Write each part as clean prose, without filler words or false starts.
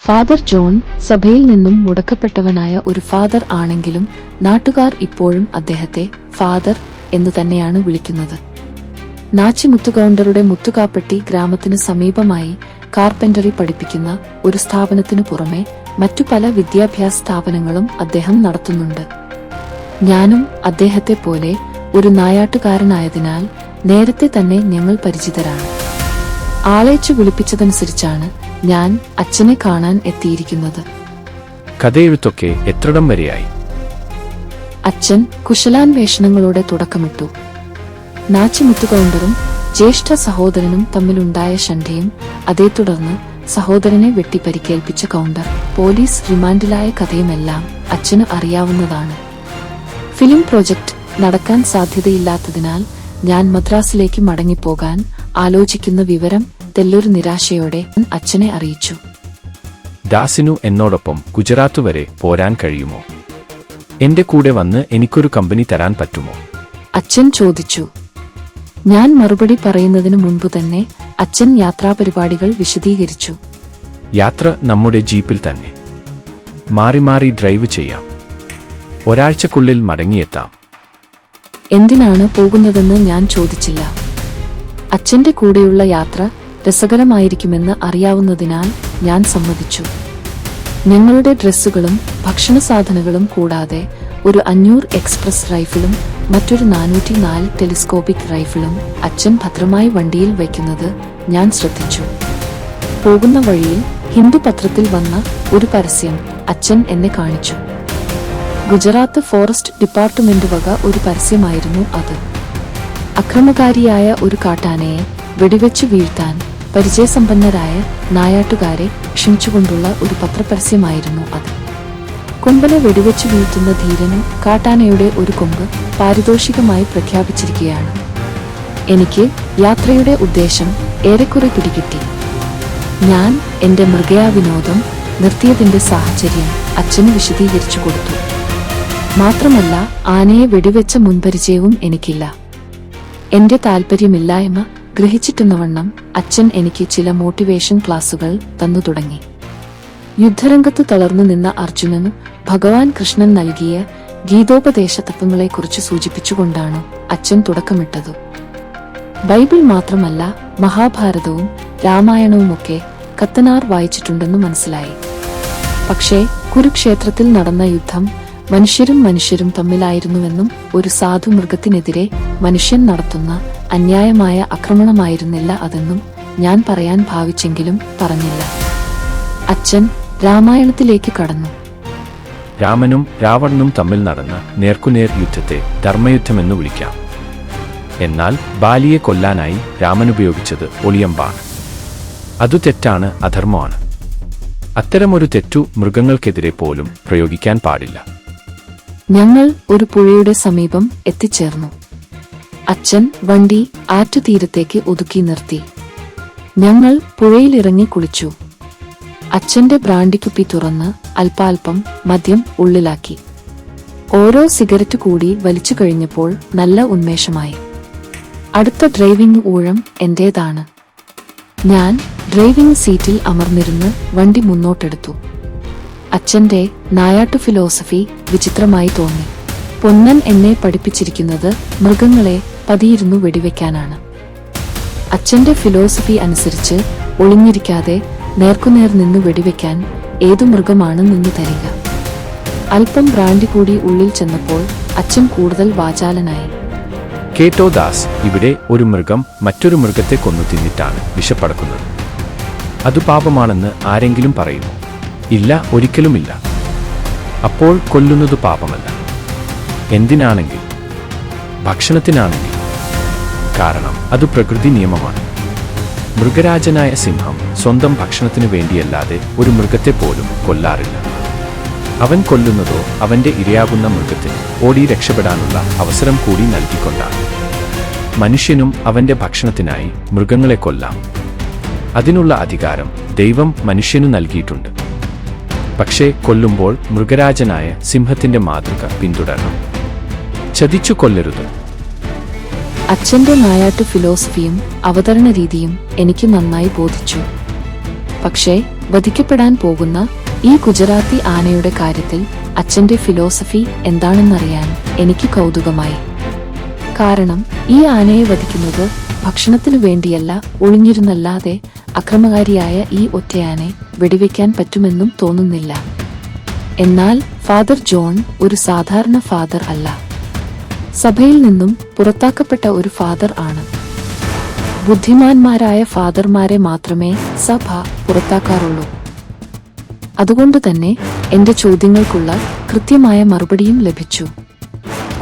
Father John സഭയിൽ നിന്നും മുടക്കപ്പെട്ടവനായ ഒരു ഫാദർ ആണെങ്കിലും നാട്ടുകാർ ഇപ്പോഴും അദ്ദേഹത്തെ ഫാദർ എന്നു തന്നെയാണ് വിളിക്കുന്നത്. നാച്ചി മുത്തുകൗണ്ടറുടെ മുത്തുകാപ്പട്ടി ഗ്രാമത്തിനു സമീപമായി കാർപെന്ററി പഠിപ്പിക്കുന്ന ഒരു സ്ഥാപനത്തിനു പുറമെ മറ്റു പല വിദ്യാഭ്യാസ സ്ഥാപനങ്ങളും അദ്ദേഹം നടത്തുന്നുണ്ട്. ഞാനും അദ്ദേഹത്തെ പോലെ ഒരു നായാട്ടുകാരനായതിനാൽ നേരത്തെ തന്നെ ഞങ്ങൾ പരിചിതരാണ്. ആളേച്ചു വിളിപ്പിച്ചതനുസരിച്ചാണ് ഞാൻ അച്ഛനെ കാണാൻ എത്തിയിരിക്കുന്നത്. കഥയെഴുത്തൊക്കെ എത്രടം വരെയായി? അച്ഛൻ കുശലാന്വേഷണങ്ങളോടെ തുടക്കമിട്ടു. നാച്ചി മുത്തുകൗണ്ടറും ജ്യേഷ്ഠ സഹോദരനും തമ്മിലുണ്ടായ ശണ്ഠയും അതേ തുടർന്ന് സഹോദരനെ വെട്ടി പരിക്കേൽപ്പിച്ച കൗണ്ടർ പോലീസ് റിമാൻഡിലായ കഥയുമെല്ലാം അച്ഛന് അറിയാവുന്നതാണ്. ഫിലിം പ്രോജക്റ്റ് നടക്കാൻ സാധ്യതയില്ലാത്തതിനാൽ ഞാൻ മദ്രാസിലേക്ക് മടങ്ങിപ്പോകാൻ ആലോചിക്കുന്ന വിവരം തെല്ലൊരു നിരാശയോടെ അച്ഛനെ അറിയിച്ചു. ദാസിനു എന്നോടൊപ്പം ഗുജറാത്ത് വരെ പോരാൻ കഴിയുമോ? എന്റെ കൂടെ വന്ന് എനിക്കൊരു കമ്പനി തരാൻ പറ്റുമോ? അച്ഛൻ ചോദിച്ചു. ഞാൻ മറുപടി പറയുന്നതിനു മുൻപ് തന്നെ അച്ഛൻ യാത്രാപരിപാടികൾ വിശദീകരിച്ചു. യാത്ര നമ്മുടെ ജീപ്പിൽ തന്നെ. മാറി മാറി ഡ്രൈവ് ചെയ്യാം. ഒരാഴ്ചക്കുള്ളിൽ മടങ്ങിയെത്താം. എന്തിനാണ് പോകുന്നതെന്ന് ഞാൻ ചോദിച്ചില്ല. അച്ഛന്റെ കൂടെയുള്ള യാത്ര രസകരമായിരിക്കുമെന്ന് അറിയാവുന്നതിനാൽ ഞാൻ സമ്മതിച്ചു. ഞങ്ങളുടെ ഡ്രസ്സുകളും ഭക്ഷണ സാധനങ്ങളും കൂടാതെ ഒരു 500 എക്സ്പ്രസ് റൈഫിളും മറ്റൊരു 404 ടെലിസ്കോപ്പിക് റൈഫിളും അച്ഛൻ ഭദ്രമായി വണ്ടിയിൽ വയ്ക്കുന്നത് ഞാൻ ശ്രദ്ധിച്ചു. പോകുന്ന വഴിയിൽ ഹിന്ദു പത്രത്തിൽ വന്ന ഒരു പരസ്യം അച്ഛൻ എന്നെ കാണിച്ചു. ഗുജറാത്ത് ഫോറസ്റ്റ് ഡിപ്പാർട്ട്മെന്റ് വക ഒരു പരസ്യമായിരുന്നു അത്. അക്രമകാരിയായ ഒരു കാട്ടാനയെ വെടിവെച്ചു വീഴ്ത്താൻ പരിചയസമ്പന്നരായ നായാട്ടുകാരെ ക്ഷണിച്ചുകൊണ്ടുള്ള ഒരു പത്രപരസ്യമായിരുന്നു അത്. കൊമ്പനെ വെടിവെച്ചു വീഴ്ത്തുന്ന ധീരന് കാട്ടാനയുടെ ഒരു കൊമ്പ് പാരിതോഷികമായി പ്രഖ്യാപിച്ചിരിക്കുകയാണ്. എനിക്ക് യാത്രയുടെ ഉദ്ദേശം ഏറെക്കുറെ പിടികിട്ടി. ഞാൻ എന്റെ മൃഗയാവിനോദം നിർത്തിയതിന്റെ സാഹചര്യം അച്ഛന് വിശദീകരിച്ചു കൊടുത്തു. മാത്രമല്ല, ആനയെ വെടിവെച്ച മുൻപരിചയവും എനിക്കില്ല. എന്റെ താൽപര്യമില്ലായ്മ ഗ്രഹിച്ചിട്ടെന്നവണ്ണം അച്ഛൻ എനിക്ക് ചില മോട്ടിവേഷൻ ക്ലാസുകൾ തന്നു തുടങ്ങി. യുദ്ധരംഗത്ത് തളർന്നു നിന്ന അർജുനനു ഭഗവാൻ കൃഷ്ണൻ നൽകിയ ഗീതോപദേശ തത്വങ്ങളെക്കുറിച്ച് സൂചിപ്പിച്ചുകൊണ്ടാണ് അച്ഛൻ തുടക്കമിട്ടത്. ബൈബിൾ മാത്രമല്ല, മഹാഭാരതവും രാമായണവുമൊക്കെ കത്തനാർ വായിച്ചിട്ടുണ്ടെന്ന് മനസ്സിലായി. പക്ഷേ കുരുക്ഷേത്രത്തിൽ നടന്ന യുദ്ധം മനുഷ്യരും തമ്മിലായിരുന്നുവെന്നും ഒരു സാധു മൃഗത്തിനെതിരെ മനുഷ്യൻ നടത്തുന്ന അന്യായമായ ആക്രമണമായിരുന്നില്ല അതെന്നും ഞാൻ പറയാൻ ഭാവിച്ചെങ്കിലും പറഞ്ഞില്ല. അച്ഛൻ രാമായണത്തിലേക്ക് കടന്നു. രാമനും രാവണനും തമ്മിൽ നടന്ന നേർക്കുനേർ യുദ്ധത്തെ ധർമ്മയുദ്ധമെന്നു വിളിക്കാം. എന്നാൽ ബാലിയെ കൊല്ലാനായി രാമൻ ഉപയോഗിച്ചത് ഒളിയമ്പാണ്. അതു തെറ്റാണ്, അധർമ്മമാണ്. അത്തരമൊരു തെറ്റു മൃഗങ്ങൾക്കെതിരെ പോലും പ്രയോഗിക്കാൻ പാടില്ല. ഞങ്ങൾ ഒരു പുഴയുടെ സമീപം എത്തിച്ചേർന്നു. അച്ഛൻ വണ്ടി ആറ്റുതീരത്തേക്ക് ഒതുക്കി നിർത്തി. ഞങ്ങൾ പുഴയിലിറങ്ങി കുളിച്ചു. അച്ഛന്റെ ബ്രാൻഡിക്കുപ്പി തുറന്ന് അല്പാൽപ്പം മദ്യം ഉള്ളിലാക്കി. ഓരോ സിഗരറ്റ് കൂടി വലിച്ചു കഴിഞ്ഞപ്പോൾ നല്ല ഉന്മേഷമായി. അടുത്ത ഡ്രൈവിംഗ് ഊഴം എന്റേതാണ്. ഞാൻ ഡ്രൈവിംഗ് സീറ്റിൽ അമർന്നിരുന്ന് വണ്ടി മുന്നോട്ടെടുത്തു. അച്ഛന്റെ നായാട്ടു ഫിലോസഫി വിചിത്രമായി തോന്നി. പൊന്നൻ എന്നെ പഠിപ്പിച്ചിരിക്കുന്നത് മൃഗങ്ങളെ പതിയിരുന്നു വെടിവെക്കാനാണ്. അച്ഛന്റെ ഫിലോസഫി അനുസരിച്ച് ഒളിഞ്ഞിരിക്കാതെ നേർക്കുനേർ നിന്ന് വെടിവെക്കാൻ ഏതു മൃഗമാണ് നിന്നു തരിക. അല്പം ബ്രാൻഡി കൂടി ഉള്ളിൽ ചെന്നപ്പോൾ അച്ഛൻ കൂടുതൽ വാചാലനായി. കേട്ടോ ദാസ്, ഇവിടെ ഒരു മൃഗം മറ്റൊരു മൃഗത്തെ കൊന്നു തിന്നിട്ടാണ് വിശപ്പടക്കുന്നത്. അതു പാപമാണെന്ന് ആരെങ്കിലും പറയുമോ? ഇല്ല, ഒരിക്കലുമില്ല. അപ്പോൾ കൊല്ലുന്നത് പാപമല്ല. എന്തിനാണെങ്കിൽ? ഭക്ഷണത്തിനാണെങ്കിൽ. കാരണം അത് പ്രകൃതി നിയമമാണ്. മൃഗരാജനായ സിംഹം സ്വന്തം ഭക്ഷണത്തിനു വേണ്ടിയല്ലാതെ ഒരു മൃഗത്തെ പോലും കൊല്ലാറില്ല. അവൻ കൊല്ലുന്നതോ അവന്റെ ഇരയാകുന്ന മൃഗത്തിന് ഓടി രക്ഷപ്പെടാനുള്ള അവസരം കൂടി നൽകിക്കൊണ്ടാണ്. മനുഷ്യനും അവന്റെ ഭക്ഷണത്തിനായി മൃഗങ്ങളെ കൊല്ലാം. അതിനുള്ള അധികാരം ദൈവം മനുഷ്യനു നൽകിയിട്ടുണ്ട്. പക്ഷേ കൊല്ലുമ്പോൾ മൃഗരാജനായ സിംഹത്തിന്റെ മാതൃക പിന്തുടരണം. ചതിച്ചു കൊല്ലരുത്. അച്ഛന്റെ നായാട്ടു ഫിലോസഫിയും അവതരണ രീതിയും എനിക്ക് നന്നായി ബോധിച്ചു. പക്ഷേ വധിക്കപ്പെടാൻ പോകുന്ന ഈ ഗുജറാത്തി ആനയുടെ കാര്യത്തിൽ അച്ഛന്റെ ഫിലോസഫി എന്താണെന്നറിയാൻ എനിക്ക് കൗതുകമായി. കാരണം ഈ ആനയെ വധിക്കുന്നത് ഭക്ഷണത്തിനു വേണ്ടിയല്ല, ഒളിഞ്ഞിരുന്നല്ലാതെ അക്രമകാരിയായ ഈ ഒറ്റയാനെ വെടിവെക്കാൻ പറ്റുമെന്നും തോന്നുന്നില്ല. എന്നാൽ ഫാദർ ജോൺ ഒരു സാധാരണ ഫാദർ അല്ല. സഭയിൽ നിന്നും പുറത്താക്കപ്പെട്ട ഒരു ഫാദർ ആണ്. ബുദ്ധിമാന്മാരായ ഫാദർമാരെ മാത്രമേ സഭ പുറത്താക്കാറുള്ളൂ. അതുകൊണ്ട് തന്നെ എന്റെ ചോദ്യങ്ങൾക്കുള്ള കൃത്യമായ മറുപടിയും ലഭിച്ചു.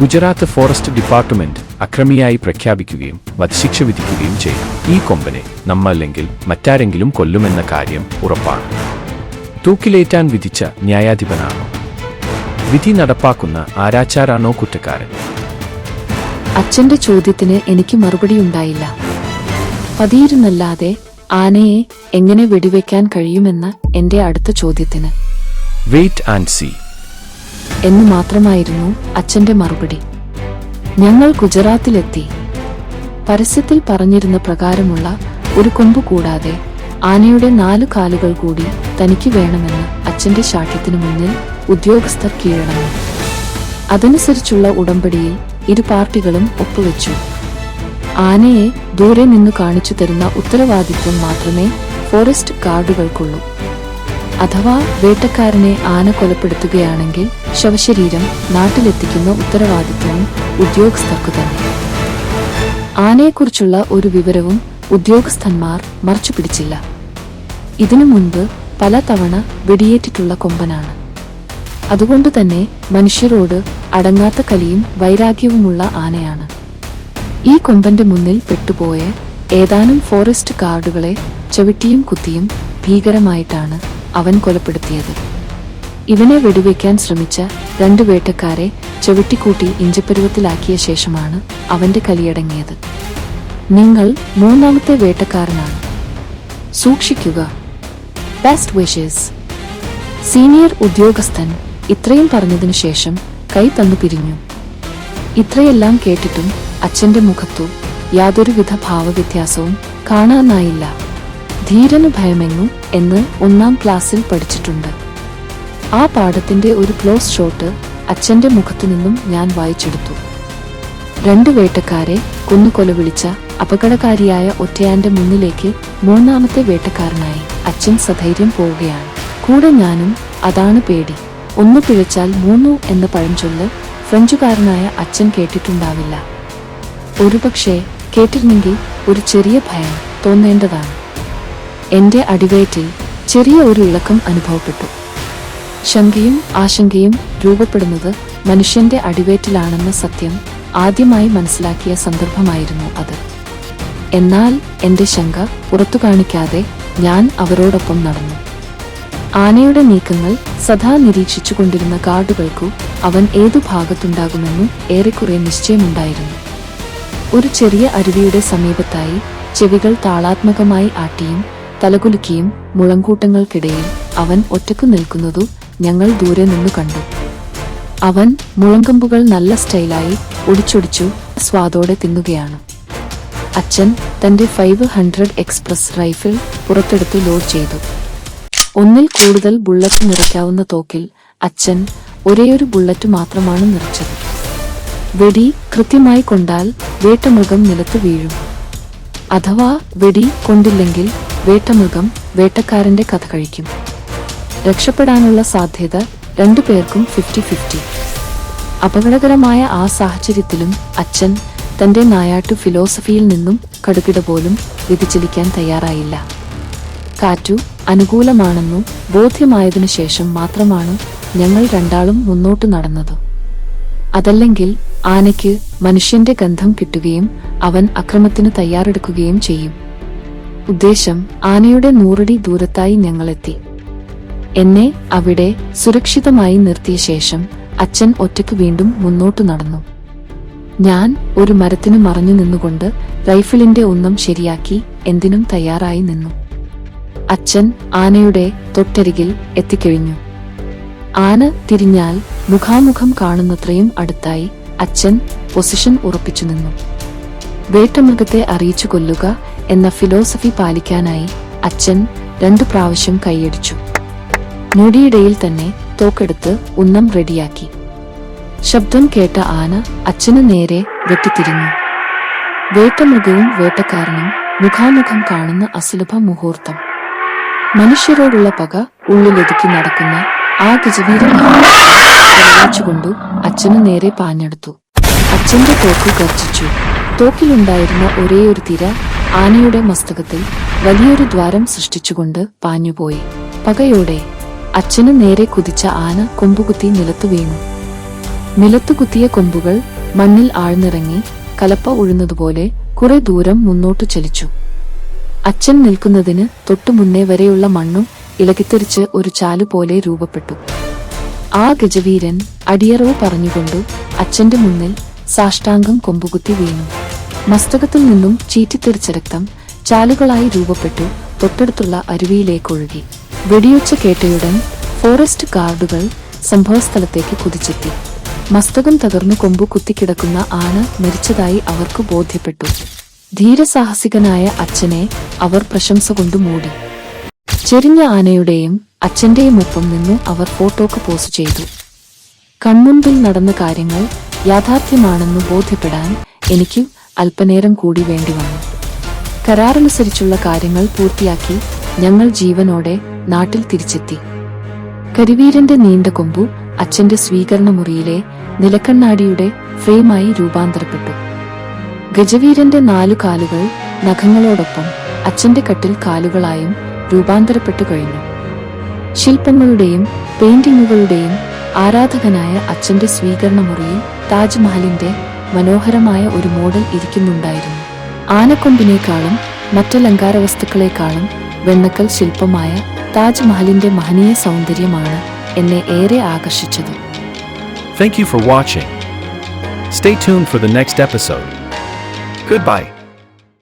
ഗുജറാത്ത് ഫോറസ്റ്റ് ഡിപ്പാർട്ട്മെന്റ് അക്രമിയായി പ്രഖ്യാപിക്കുകയും വധശിക്ഷ വിധിക്കുകയും ചെയ്തു. ഈ കൊമ്പനെ നമ്മല്ലെങ്കിൽ മറ്റാരെങ്കിലും കൊല്ലുമെന്ന കാര്യം ഉറപ്പാണ്. തൂക്കിലേറ്റാൻ വിധിച്ച ന്യായാധിപനാണോ? വിധി നടപ്പാക്കുന്ന ആരാച്ചാരാണോ കുറ്റക്കാരൻ? അച്ഛന്റെ ചോദ്യത്തിന് എനിക്ക് മറുപടിയുണ്ടായില്ല. പതിയിരുന്നല്ലാതെ ആനയെ എങ്ങനെ വെടിവെക്കാൻ കഴിയുമെന്ന എന്റെ അടുത്ത ചോദ്യത്തിന് വെയിറ്റ് ആൻഡ് സീ എന്ന് മാത്രമായിരുന്നു അച്ഛന്റെ മറുപടി. ഞങ്ങൾ ഗുജറാത്തിലെത്തി. പരസ്യത്തിൽ പറഞ്ഞിരുന്ന പ്രകാരമുള്ള ഒരു കൊമ്പ് കൂടാതെ ആനയുടെ 4 കാലുകൾ കൂടി തനിക്ക് വേണമെന്ന് അച്ഛന്റെ ശാഠ്യത്തിനു മുന്നിൽ ഉദ്യോഗസ്ഥർ കീഴടങ്ങി. അതനുസരിച്ചുള്ള ഉടമ്പടിയിൽ ഇരു പാർട്ടികളും ഒപ്പുവെച്ചു. ആനയെ ദൂരെ നിന്ന് കാണിച്ചു തരുന്ന ഉത്തരവാദിത്വം മാത്രമേ ഫോറസ്റ്റ് ഗാർഡുകൾക്കുള്ളൂ. അഥവാ വേട്ടക്കാരനെ ആന കൊലപ്പെടുത്തുകയാണെങ്കിൽ ശവശരീരം നാട്ടിലെത്തിക്കുന്ന ഉത്തരവാദിത്വവും ഉദ്യോഗസ്ഥർക്കു തന്നെ. ആനയെക്കുറിച്ചുള്ള ഒരു വിവരവും ഉദ്യോഗസ്ഥന്മാർ മറച്ചുപിടിച്ചില്ല. ഇതിനു മുൻപ് പല തവണ വെടിയേറ്റിട്ടുള്ള കൊമ്പനാണ്. അതുകൊണ്ട് തന്നെ മനുഷ്യരോട് അടങ്ങാത്ത കലിയും വൈരാഗ്യവുമുള്ള ആനയാണ്. ഈ കൊമ്പന്റെ മുന്നിൽ പെട്ടുപോയ ഏതാനും ഫോറസ്റ്റ് ഗാർഡുകളെ ചവിട്ടിയും കുത്തിയും ഭീകരമായിട്ടാണ് അവൻ കൊലപ്പെടുത്തിയത്. ഇവനെ വെടിവെക്കാൻ ശ്രമിച്ച 2 വേട്ടക്കാരെ ചവിട്ടിക്കൂട്ടി ഇഞ്ചപ്പരുവത്തിലാക്കിയ ശേഷമാണ് അവന്റെ കലിയടങ്ങിയത്. നിങ്ങൾ 3ാമത്തെ വേട്ടക്കാരനാണ്. സൂക്ഷിക്കുക. Best wishes. സീനിയർ ഉദ്യോഗസ്ഥൻ ഇത്രയും പറഞ്ഞതിനു ശേഷം കൈ തന്നു പിരിഞ്ഞു. ഇത്രയെല്ലാം കേട്ടിട്ടും അച്ഛന്റെ മുഖത്തു യാതൊരുവിധ ഭാവവ്യത്യാസവും കാണാനായില്ല. ധീരനു ഭയമെങ്ങു എന്ന് 1ാം ക്ലാസ്സിൽ പഠിച്ചിട്ടുണ്ട്. ആ പാഠത്തിന്റെ ഒരു ക്ലോസ് ഷോട്ട് അച്ഛന്റെ മുഖത്തുനിന്നും ഞാൻ വായിച്ചെടുത്തു. 2 വേട്ടക്കാരെ കൊന്നുകൊലവിളിച്ച അപകടകാരിയായ ഒറ്റയാന്റെ മുന്നിലേക്ക് 3ാമത്തെ വേട്ടക്കാരനായി അച്ഛൻ സധൈര്യം പോവുകയാണ്. കൂടെ ഞാനും. അതാണ് പേടി. 1 പിഴച്ചാൽ 3 എന്ന പഴഞ്ചൊല്ല് ഫ്രഞ്ചുകാരനായ അച്ഛൻ കേട്ടിട്ടുണ്ടാവില്ല. ഒരുപക്ഷെ കേട്ടിരുന്നെങ്കിൽ ഒരു ചെറിയ ഭയം തോന്നേണ്ടതാണ്. എന്റെ അടിവയറ്റിൽ ചെറിയ ഒരു ഇളക്കം അനുഭവപ്പെട്ടു. ശങ്കയും ആശങ്കയും രൂപപ്പെടുന്നത് മനുഷ്യന്റെ അടിവയറ്റിലാണെന്ന സത്യം ആദ്യമായി മനസ്സിലാക്കിയ സന്ദർഭമായിരുന്നു അത്. എന്നാൽ എന്റെ ശങ്ക പുറത്തു കാണിക്കാതെ ഞാൻ അവരോടൊപ്പം നടന്നു. ആനയുടെ നീക്കങ്ങൾ സദാ നിരീക്ഷിച്ചുകൊണ്ടിരുന്ന ഗാർഡുകൾക്കു അവൻ ഏതു ഭാഗത്തുണ്ടാകുമെന്നും ഏറെക്കുറെ നിശ്ചയമുണ്ടായിരുന്നു. ഒരു ചെറിയ അരുവിയുടെ സമീപത്തായി ചെവികൾ താളാത്മകമായി ആട്ടിയും തലകുലുക്കിയും മുളങ്കൂട്ടങ്ങൾക്കിടയിൽ അവൻ ഒറ്റക്കു നിൽക്കുന്നതു ഞങ്ങൾ ദൂരെ നിന്നു കണ്ടു. അവൻ മുളങ്കമ്പുകൾ നല്ല സ്റ്റൈലായി ഒടിച്ചൊടിച്ചു സ്വാദോടെ തിന്നുകയാണ്. അച്ഛൻ തന്റെ 500 എക്സ്പ്രസ് റൈഫിൾ പുറത്തെടുത്ത് ലോഡ് ചെയ്തു. 1ൽ കൂടുതൽ ബുള്ളറ്റ് നിറയ്ക്കാവുന്ന തോക്കിൽ അച്ഛൻ ഒരേയൊരു ബുള്ളറ്റ് മാത്രമാണ് നിറച്ചത്. വെടി കൃത്യമായി കൊണ്ടാൽ വേട്ടമൃഗം നിലത്ത് വീഴും. അഥവാ വെടി കൊണ്ടില്ലെങ്കിൽ വേട്ടമൃഗം വേട്ടക്കാരന്റെ കഥ കഴിക്കും. രക്ഷപ്പെടാനുള്ള സാധ്യത 2 പേർക്കും 50-50. അപകടകരമായ ആ സാഹചര്യത്തിലും അച്ഛൻ തന്റെ നായാട്ടു ഫിലോസഫിയിൽ നിന്നും കടുകിട പോലും വ്യതിചലിക്കാൻ തയ്യാറായില്ല. കാറ്റു അനുകൂലമാണെന്നു ബോധ്യമായതിനു ശേഷം മാത്രമാണ് ഞങ്ങൾ 2ആളും മുന്നോട്ടു നടന്നത്. അതല്ലെങ്കിൽ ആനയ്ക്ക് മനുഷ്യന്റെ ഗന്ധം കിട്ടുകയും അവൻ അക്രമത്തിന് തയ്യാറെടുക്കുകയും ചെയ്യും. ഉദ്ദേശം ആനയുടെ 100 അടി ദൂരത്തായി ഞങ്ങളെത്തി. എന്നെ അവിടെ സുരക്ഷിതമായി നിർത്തിയ ശേഷം അച്ഛൻ ഒറ്റയ്ക്ക് വീണ്ടും മുന്നോട്ടു നടന്നു. ഞാൻ ഒരു മരത്തിനു മറഞ്ഞു നിന്നുകൊണ്ട് റൈഫിളിന്റെ ഉന്നം ശരിയാക്കി എന്തിനും തയ്യാറായി നിന്നു. അച്ഛൻ ആനയുടെ തൊട്ടരികിൽ എത്തിക്കഴിഞ്ഞു. ആന തിരിഞ്ഞാൽ മുഖാമുഖം കാണുന്നത്രയും അടുത്തായി അച്ഛൻ പൊസിഷൻ ഉറപ്പിച്ചു നിന്നു. വേട്ടമൃഗത്തെ അറിയിച്ചു കൊല്ലുക എന്ന ഫിലോസഫി പാലിക്കാനായി അച്ഛൻ 2 പ്രാവശ്യം കൈയടിച്ചു. ഞൊടിയിടയിൽ തന്നെ തോക്കെടുത്ത് ഉന്നം റെഡിയാക്കി. ശബ്ദം കേട്ട ആന അച്ഛന് നേരെ വെട്ടിത്തിരിഞ്ഞു. വേട്ടമൃഗവും വേട്ടക്കാരനും മുഖാമുഖം കാണുന്ന അസുലഭ മുഹൂർത്തം. മനുഷ്യരോടുള്ള പക ഉള്ളിലൊതുക്കി നടക്കുന്ന ആ ഗജവീരച്ചുകൊണ്ടു അച്ഛനു നേരെ പാഞ്ഞെടുത്തു. അച്ഛന്റെ തോക്ക് ഗർജിച്ചു. തോക്കിലുണ്ടായിരുന്ന ഒരേയൊരു തിര ആനയുടെ മസ്തകത്തിൽ വലിയൊരു ദ്വാരം സൃഷ്ടിച്ചുകൊണ്ട് പാഞ്ഞുപോയി. പകയോടെ അച്ഛനു നേരെ കുതിച്ച ആന കൊമ്പുകുത്തി നിലത്തു വീണു. നിലത്തുകുത്തിയ കൊമ്പുകൾ മണ്ണിൽ ആഴ്ന്നിറങ്ങി കലപ്പ ഉഴുന്നതുപോലെ കുറെ ദൂരം മുന്നോട്ടു ചലിച്ചു. അച്ഛൻ നിൽക്കുന്നതിന് തൊട്ടുമുന്നേ വരെയുള്ള മണ്ണും ഇളകിത്തെറിച്ച് ഒരു ചാലുപോലെ രൂപപ്പെട്ടു. ആ ഗജവീരൻ അടിയറവ് പറഞ്ഞുകൊണ്ടു അച്ഛന്റെ മുന്നിൽ സാഷ്ടാംഗം കൊമ്പുകുത്തി വീണു. മസ്തകത്തിൽ നിന്നും ചീറ്റിത്തെറിച്ച രക്തം ചാലുകളായി രൂപപ്പെട്ടു തൊട്ടടുത്തുള്ള അരുവിയിലേക്കൊഴുകി. വെടിയൊച്ച കേട്ടയുടൻ ഫോറസ്റ്റ് ഗാർഡുകൾ സംഭവസ്ഥലത്തേക്ക് കുതിച്ചെത്തി. മസ്തകം തകർന്നു കൊമ്പു കുത്തിക്കിടക്കുന്ന ആന മരിച്ചതായി അവർക്ക് ബോധ്യപ്പെട്ടു. ധീരസാഹസികനായ അച്ഛനെ അവർ പ്രശംസ കൊണ്ടു മൂടി. ചെരിഞ്ഞ ആനയുടെയും അച്ഛന്റെയും ഒപ്പം നിന്നു അവർ ഫോട്ടോക്ക് പോസ് ചെയ്തു. കൺമുൻപിൽ നടന്ന കാര്യങ്ങൾ യാഥാർത്ഥ്യമാണെന്ന് ബോധ്യപ്പെടാൻ എനിക്ക് അല്പനേരം കൂടി വേണ്ടിവന്നു. കരാറനുസരിച്ചുള്ള കാര്യങ്ങൾ പൂർത്തിയാക്കി ഞങ്ങൾ ജീവനോടെ നാട്ടിൽ തിരിച്ചെത്തി. കരിവീരന്റെ നീണ്ട കൊമ്പു അച്ഛന്റെ സ്വീകരണ മുറിയിലെ നിലക്കണ്ണാടിയുടെ ഫ്രെയിമായി രൂപാന്തരപ്പെട്ടു. ഗജവീരന്റെ 4 കാലുകൾ നഖങ്ങളോടൊപ്പം അച്ഛന്റെ കട്ടിൽ കാലുകളായും രൂപാന്തരപ്പെട്ടു കഴിഞ്ഞു. ശില്പങ്ങളുടെയും പെയിന്റിങ്ങുകളുടെയും ആരാധകനായ അച്ഛന്റെ സ്വീകരണ മുറിയിൽ താജ്മഹലിന്റെ മനോഹരമായ ഒരു മോഡൽ ഇരിക്കുന്നുണ്ടായിരുന്നു. ആനക്കൊമ്പിനേക്കാളും മറ്റലങ്കാര വസ്തുക്കളെക്കാളും വെണ്ണക്കൽ ശില്പമായ താജ്മഹലിന്റെ മഹനീയ സൗന്ദര്യമാണ് എന്നെ ഏറെ ആകർഷിച്ചത്. Thank you for watching. Stay tuned for the next episode. Goodbye.